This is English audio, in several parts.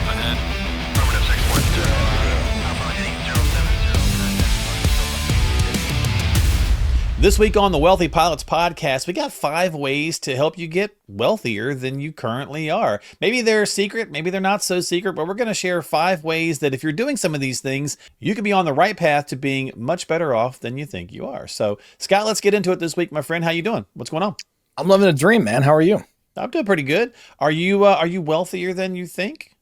up ahead. Affirmative 610. Alpha heading 070. This week on the Wealthy Pilots podcast, we got 5 ways to help you get wealthier than you currently are. Maybe they're secret, maybe they're not so secret, but we're going to share 5 ways that if you're doing some of these things, you can be on the right path to being much better off than you think you are. So, Scott, let's get into it this week, my friend. How you doing? What's going on? I'm living a dream, man. How are you? I'm doing pretty good. Are you wealthier than you think?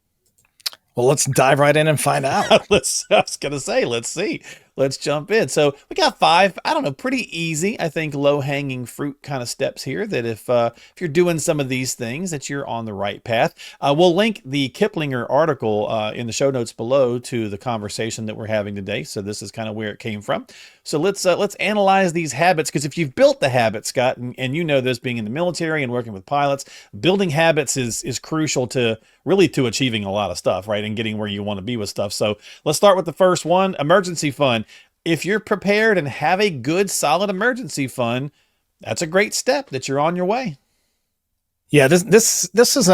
Well, let's dive right in and find out. I was going to say, let's see. Let's jump in. So we got 5, pretty easy, I think, low-hanging fruit kind of steps here that if you're doing some of these things, that you're on the right path. We'll link the Kiplinger article in the show notes below to the conversation that we're having today. So this is kind of where it came from. So let's analyze these habits, because if you've built the habits, Scott, and you know this being in the military and working with pilots, building habits is crucial to achieving a lot of stuff, right? And getting where you want to be with stuff. So let's start with the first one, emergency fund. If you're prepared and have a good, solid emergency fund, that's a great step that you're on your way. Yeah, this is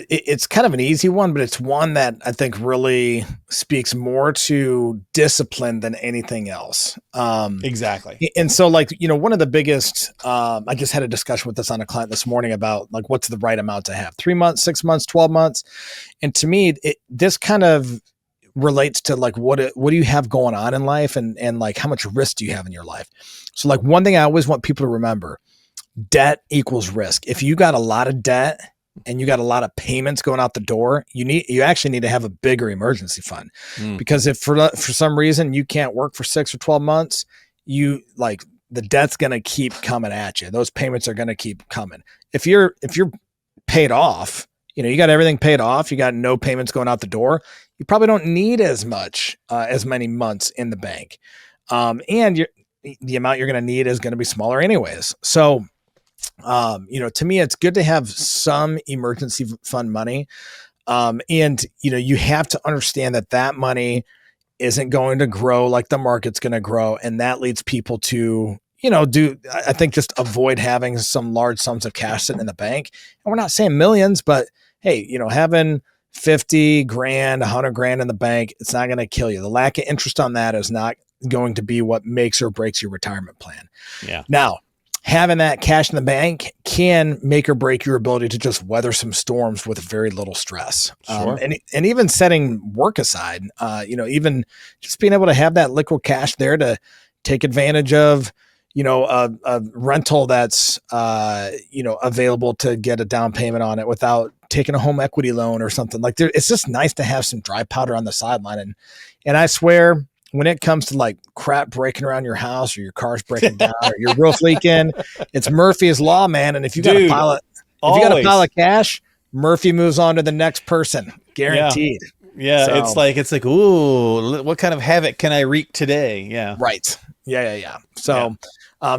it's kind of an easy one, but it's one that I think really speaks more to discipline than anything else. Exactly. And so, one of the biggest, I just had a discussion with this on a client this morning about what's the right amount to have: 3 months, 6 months, 12 months. And to me, this kind of relates to what do you have going on in life, and how much risk do you have in your life. So one thing I always want people to remember: debt equals risk. If you got a lot of debt and you got a lot of payments going out the door, you actually need to have a bigger emergency fund. Because if for some reason you can't work for 6 or 12 months, the debt's going to keep coming at you. Those payments are going to keep coming. If you're paid off, you got everything paid off, you got no payments going out the door, you probably don't need as many months in the bank. And the amount you're going to need is going to be smaller anyways. So, to me, it's good to have some emergency fund money. And you have to understand that money isn't going to grow like the market's going to grow. And that leads people to, I think, just avoid having some large sums of cash sitting in the bank. And we're not saying millions, but hey, having 50 grand, 100 grand in the bank, it's not going to kill you. The lack of interest on that is not going to be what makes or breaks your retirement plan. Yeah. Now, having that cash in the bank can make or break your ability to just weather some storms with very little stress. Sure. And even setting work aside, even just being able to have that liquid cash there to take advantage of, a rental that's, available to get a down payment on it without taking a home equity loan or something. It's just nice to have some dry powder on the sideline. And I swear, when it comes to crap breaking around your house, or your car's breaking down, or your roof leaking, it's Murphy's Law, man. And if you got a pile of cash, Murphy moves on to the next person, guaranteed. Yeah. So, it's like, ooh, what kind of havoc can I wreak today? Yeah. Right. Yeah. So,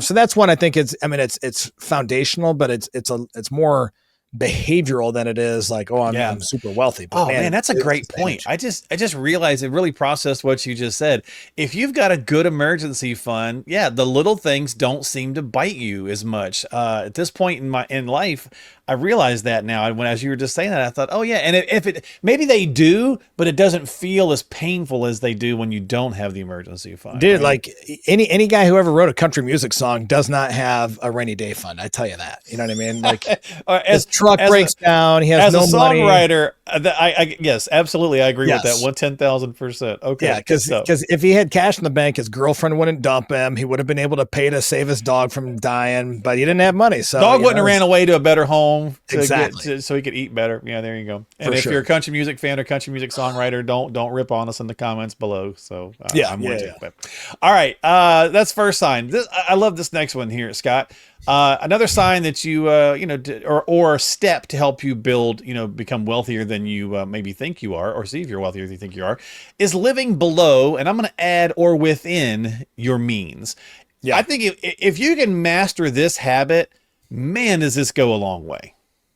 so that's one I think it's foundational, but it's more behavioral than it is I'm super wealthy. But man, that's a great point. I just realized it really processed what you just said. If you've got a good emergency fund, the little things don't seem to bite you as much. At this point in life, I realized that now. And as you were just saying that, I thought, oh yeah. And maybe they do, but it doesn't feel as painful as they do when you don't have the emergency fund. Dude, right? Any guy who ever wrote a country music song does not have a rainy day fund. I tell you that. You know what I mean? His truck breaks down. He has no money. As a songwriter, yes, absolutely. I agree with that 10,000%. Okay. Yeah, because if he had cash in the bank, his girlfriend wouldn't dump him. He would have been able to pay to save his dog from dying, but he didn't have money. So dog wouldn't have ran away to a better home. Exactly. So he could eat better. Yeah, there you go. And if you're a country music fan or country music songwriter, don't rip on us in the comments below. So I'm with you. But, all right, that's first sign. I love this next one here, Scott. Another sign that you or step to help you build, become wealthier than you maybe think you are, or see if you're wealthier than you think you are, is living below, and I'm going to add, or within your means. Yeah. I think if you can master this habit, man, does this go a long way.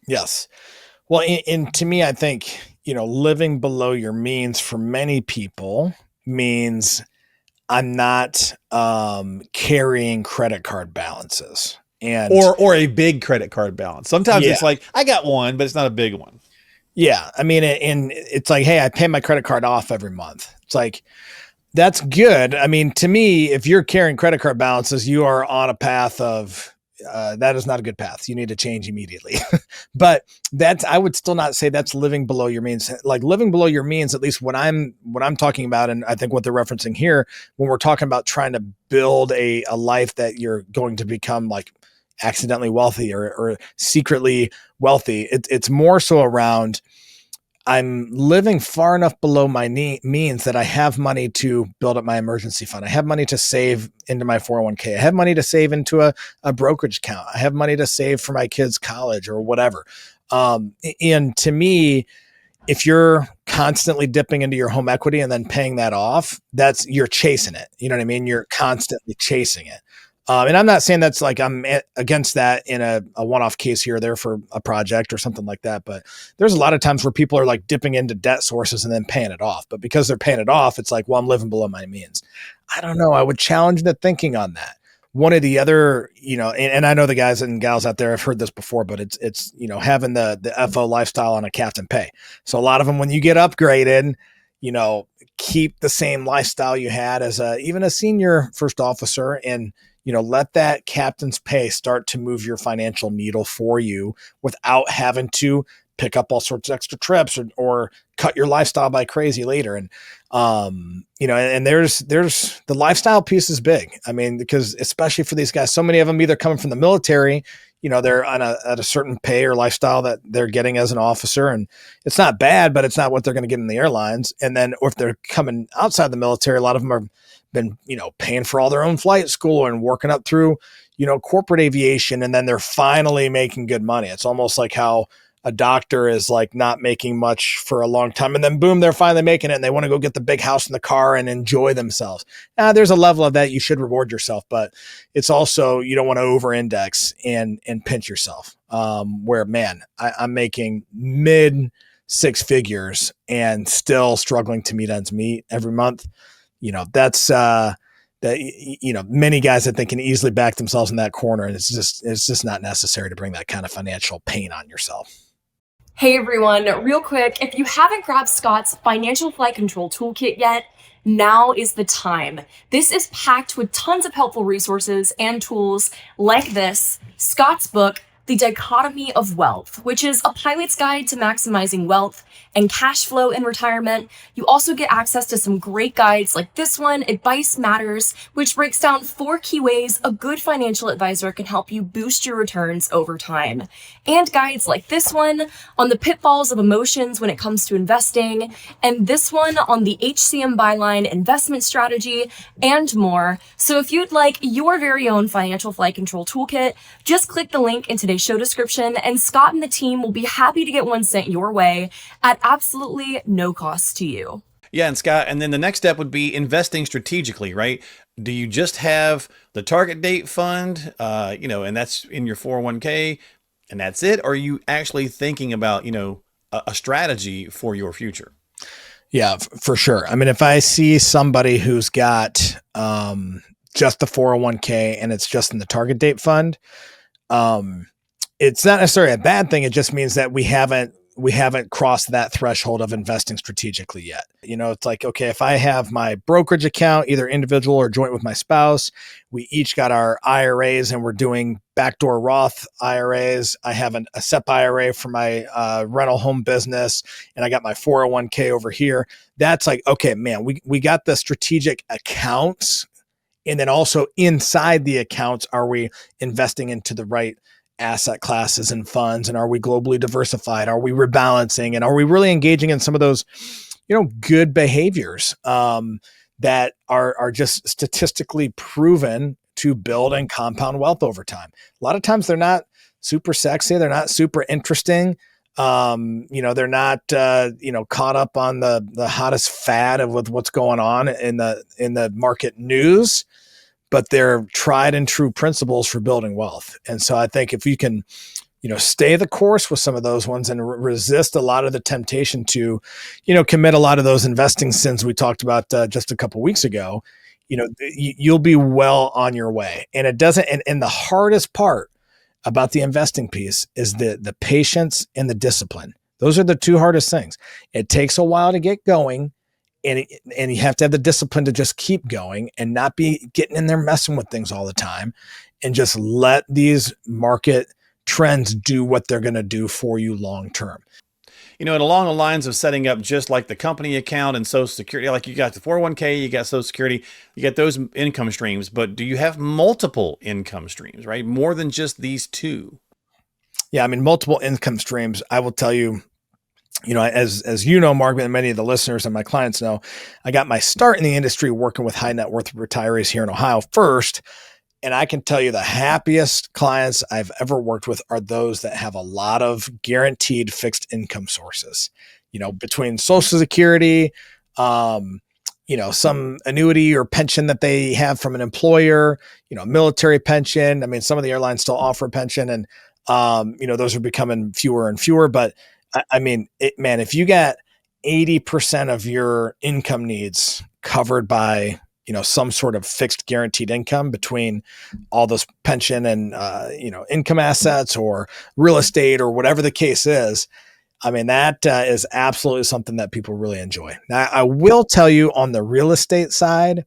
Yes. Well, and to me, I think, living below your means for many people means I'm not carrying credit card balances. And or a big credit card balance. Sometimes it's like, I got one, but it's not a big one. Yeah. I mean, and it's like, hey, I pay my credit card off every month. It's like, that's good. I mean, to me, if you're carrying credit card balances, you are on a path of that is not a good path. You need to change immediately. But that's I would still not say that's living below your means. Like living below your means, at least what I'm talking about, and I think what they're referencing here, when we're talking about trying to build a life that you're going to become like accidentally wealthy or secretly wealthy, it's more so around I'm living far enough below my means that I have money to build up my emergency fund. I have money to save into my 401k. I have money to save into a brokerage account. I have money to save for my kids' college or whatever. And to me, if you're constantly dipping into your home equity and then paying that off, you're chasing it. You know what I mean? You're constantly chasing it. And I'm not saying that's like I'm against that in a one-off case here or there for a project or something like that. But there's a lot of times where people are like dipping into debt sources and then paying it off. But because they're paying it off, it's like, well, I'm living below my means. I don't know. I would challenge the thinking on that. One of the other, and I know the guys and gals out there have heard this before, but it's having the FO lifestyle on a captain pay. So a lot of them, when you get upgraded, keep the same lifestyle you had as even a senior first officer, and let that captain's pay start to move your financial needle for you without having to pick up all sorts of extra trips or cut your lifestyle by crazy later. And, and there's the lifestyle piece is big. I mean, because especially for these guys, so many of them either coming from the military, they're at a certain pay or lifestyle that they're getting as an officer, and it's not bad, but it's not what they're going to get in the airlines. And then, or if they're coming outside the military, a lot of them are been, paying for all their own flight school and working up through, corporate aviation. And then they're finally making good money. It's almost like how a doctor is like not making much for a long time. And then boom, they're finally making it and they want to go get the big house and the car and enjoy themselves. Now there's a level of that. You should reward yourself, but it's also, you don't want to over index and pinch yourself. Where man, I'm making mid six figures and still struggling to meet ends meet every month. That's many guys I think can easily back themselves in that corner, and it's just not necessary to bring that kind of financial pain on yourself. Hey everyone, real quick, if you haven't grabbed Scott's Financial Flight Control Toolkit yet, now is the time. This is packed with tons of helpful resources and tools like this, Scott's book, The Dichotomy of Wealth, which is a pilot's guide to maximizing wealth and cash flow in retirement. You also get access to some great guides like this one, Advice Matters, which breaks down 4 key ways a good financial advisor can help you boost your returns over time. And guides like this one on the pitfalls of emotions when it comes to investing, and this one on the HCM byline investment strategy, and more. So if you'd like your very own Financial Flight Control Toolkit, just click the link in today's show description, and Scott and the team will be happy to get one sent your way at absolutely no cost to you. Yeah, and Scott, and then the next step would be investing strategically, right? Do you just have the target date fund, and that's in your 401k, and that's it? Or are you actually thinking about, a strategy for your future? Yeah, for sure. I mean, if I see somebody who's got just the 401k and it's just in the target date fund, it's not necessarily a bad thing. It just means that we haven't crossed that threshold of investing strategically yet. It's like, okay, if I have my brokerage account, either individual or joint with my spouse, we each got our IRAs and we're doing backdoor Roth IRAs. I have a SEP IRA for my rental home business, and I got my 401k over here. That's like, okay, man, we got the strategic accounts. And then also inside the accounts, are we investing into the right asset classes and funds? And are we globally diversified? Are we rebalancing? And are we really engaging in some of those, good behaviors that are just statistically proven to build and compound wealth over time? A lot of times they're not super sexy. They're not super interesting. They're not, caught up on the hottest fad of what's going on in the market news, but they're tried and true principles for building wealth. And so I think if you can, stay the course with some of those ones and resist a lot of the temptation to, commit a lot of those investing sins we talked about just a couple weeks ago, you'll be well on your way. And it doesn't, and the hardest part about the investing piece is the patience and the discipline. Those are the two hardest things. It takes a while to get going, and you have to have the discipline to just keep going and not be getting in there messing with things all the time, and just let these market trends do what they're going to do for you long term. And along the lines of setting up just like the company account and Social Security, like you got the 401k, you got Social Security, you got those income streams, but do you have multiple income streams, right? More than just these two? Yeah, I mean, multiple income streams. I will tell you, as you know, Mark, and many of the listeners and my clients know, I got my start in the industry working with high net worth retirees here in Ohio first. And I can tell you the happiest clients I've ever worked with are those that have a lot of guaranteed fixed income sources, between Social Security, some annuity or pension that they have from an employer, military pension. I mean, some of the airlines still offer a pension, and, those are becoming fewer and fewer. But I mean, if you got 80% of your income needs covered by some sort of fixed guaranteed income between all those pension and, income assets or real estate or whatever the case is. I mean, that is absolutely something that people really enjoy. Now, I will tell you on the real estate side,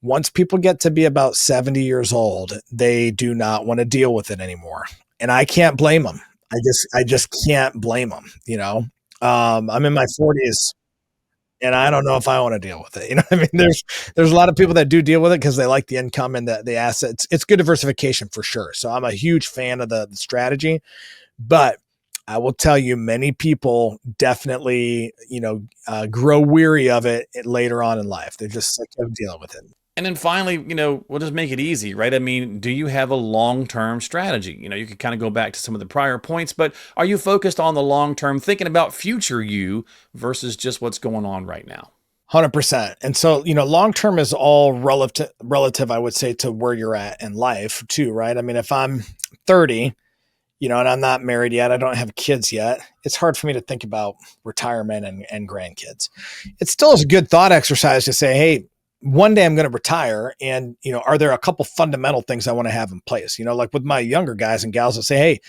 once people get to be about 70 years old, they do not want to deal with it anymore. And I can't blame them. I just can't blame them. I'm in my 40s. And I don't know if I want to deal with it. I mean, there's a lot of people that do deal with it because they like the income and the assets. It's good diversification for sure. So I'm a huge fan of the strategy, but I will tell you, many people definitely, grow weary of it later on in life. They're just sick of dealing with it. And then finally, we'll just make it easy, right? I mean, do you have a long-term strategy? You could kind of go back to some of the prior points, but are you focused on the long-term, thinking about future you versus just what's going on right now? 100%. And so, long-term is all relative, I would say, to where you're at in life too, right? I mean, if I'm 30, and I'm not married yet, I don't have kids yet, it's hard for me to think about retirement and grandkids. It still is a good thought exercise to say, hey, one day I'm going to retire, and, are there a couple fundamental things I want to have in place? Like with my younger guys and gals that say, hey,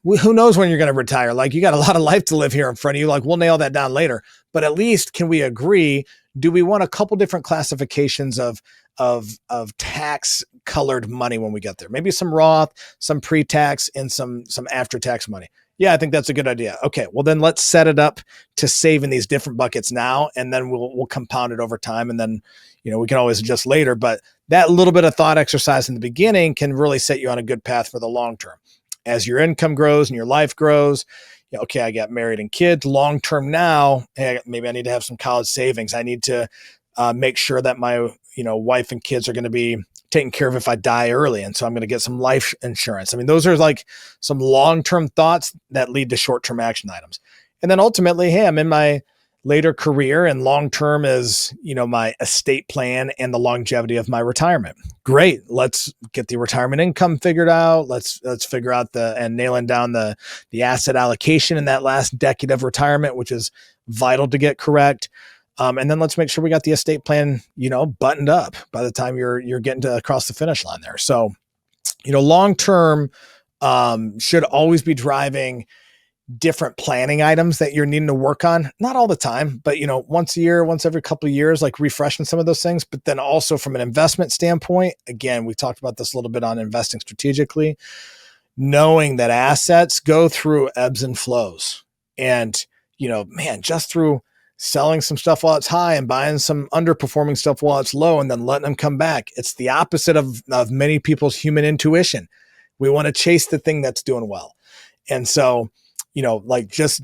who knows when you're going to retire? Like, you got a lot of life to live here in front of you. Like, we'll nail that down later, but at least can we agree? Do we want a couple different classifications of tax colored money when we get there? Maybe some Roth, some pre-tax, and some after-tax money. Yeah, I think that's a good idea. Okay, well then let's set it up to save in these different buckets now, and then we'll compound it over time, and then we can always adjust later. But that little bit of thought exercise in the beginning can really set you on a good path for the long term. As your income grows and your life grows, okay, I got married and kids. Long term now, hey, maybe I need to have some college savings. I need to make sure that my wife and kids are going to be taken care of if I die early. And so I'm going to get some life insurance. I mean, those are like some long-term thoughts that lead to short-term action items. And then ultimately, hey, I'm in my later career, and long-term is, my estate plan and the longevity of my retirement. Great. Let's get the retirement income figured out. Let's figure out and nailing down the asset allocation in that last decade of retirement, which is vital to get correct. And then let's make sure we got the estate plan, buttoned up by the time you're getting to across the finish line there. So, long-term should always be driving different planning items that you're needing to work on. Not all the time, but, once a year, once every couple of years, like refreshing some of those things. But then also from an investment standpoint, again, we talked about this a little bit on investing strategically, knowing that assets go through ebbs and flows. And, just through selling some stuff while it's high and buying some underperforming stuff while it's low and then letting them come back. It's the opposite of many people's human intuition. We want to chase the thing that's doing well. And so, just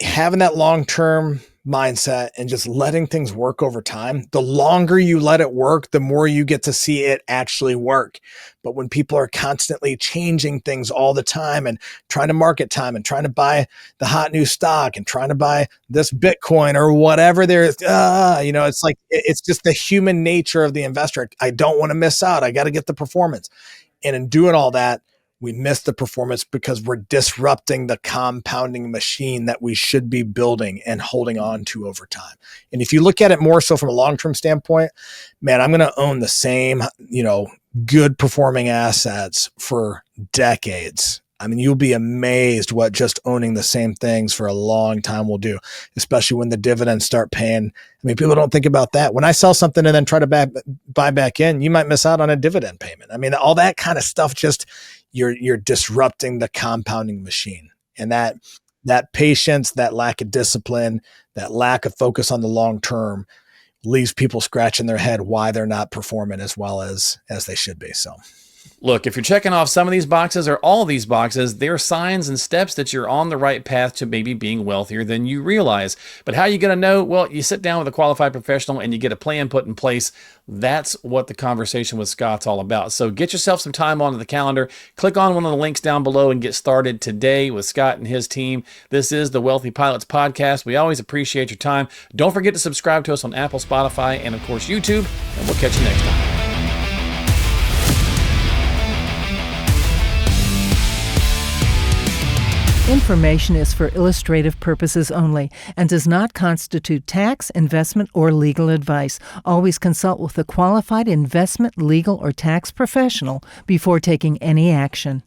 having that long-term mindset and just letting things work over time, the longer you let it work, the more you get to see it actually work. But when people are constantly changing things all the time and trying to market time and trying to buy the hot new stock and trying to buy this Bitcoin or whatever it's like, it's just the human nature of the investor. I don't want to miss out. I got to get the performance. And in doing all that, we miss the performance because we're disrupting the compounding machine that we should be building and holding on to over time. And if you look at it more so from a long-term standpoint, man, I'm going to own the same, good performing assets for decades. I mean, you'll be amazed what just owning the same things for a long time will do, especially when the dividends start paying. I mean, people don't think about that. When I sell something and then try to buy back in, you might miss out on a dividend payment. I mean, all that kind of stuff, just you're disrupting the compounding machine. And that patience, that lack of discipline, that lack of focus on the long term leaves people scratching their head why they're not performing as well as they should be. So Look, if you're checking off some of these boxes or all of these boxes, they're signs and steps that you're on the right path to maybe being wealthier than you realize. But how are you going to know? Well, you sit down with a qualified professional and you get a plan put in place. That's what the conversation with Scott's all about. So get yourself some time onto the calendar. Click on one of the links down below and get started today with Scott and his team. This is the Wealthy Pilots Podcast. We always appreciate your time. Don't forget to subscribe to us on Apple, Spotify, and of course YouTube. And we'll catch you next time. Information is for illustrative purposes only and does not constitute tax, investment, or legal advice. Always consult with a qualified investment, legal, or tax professional before taking any action.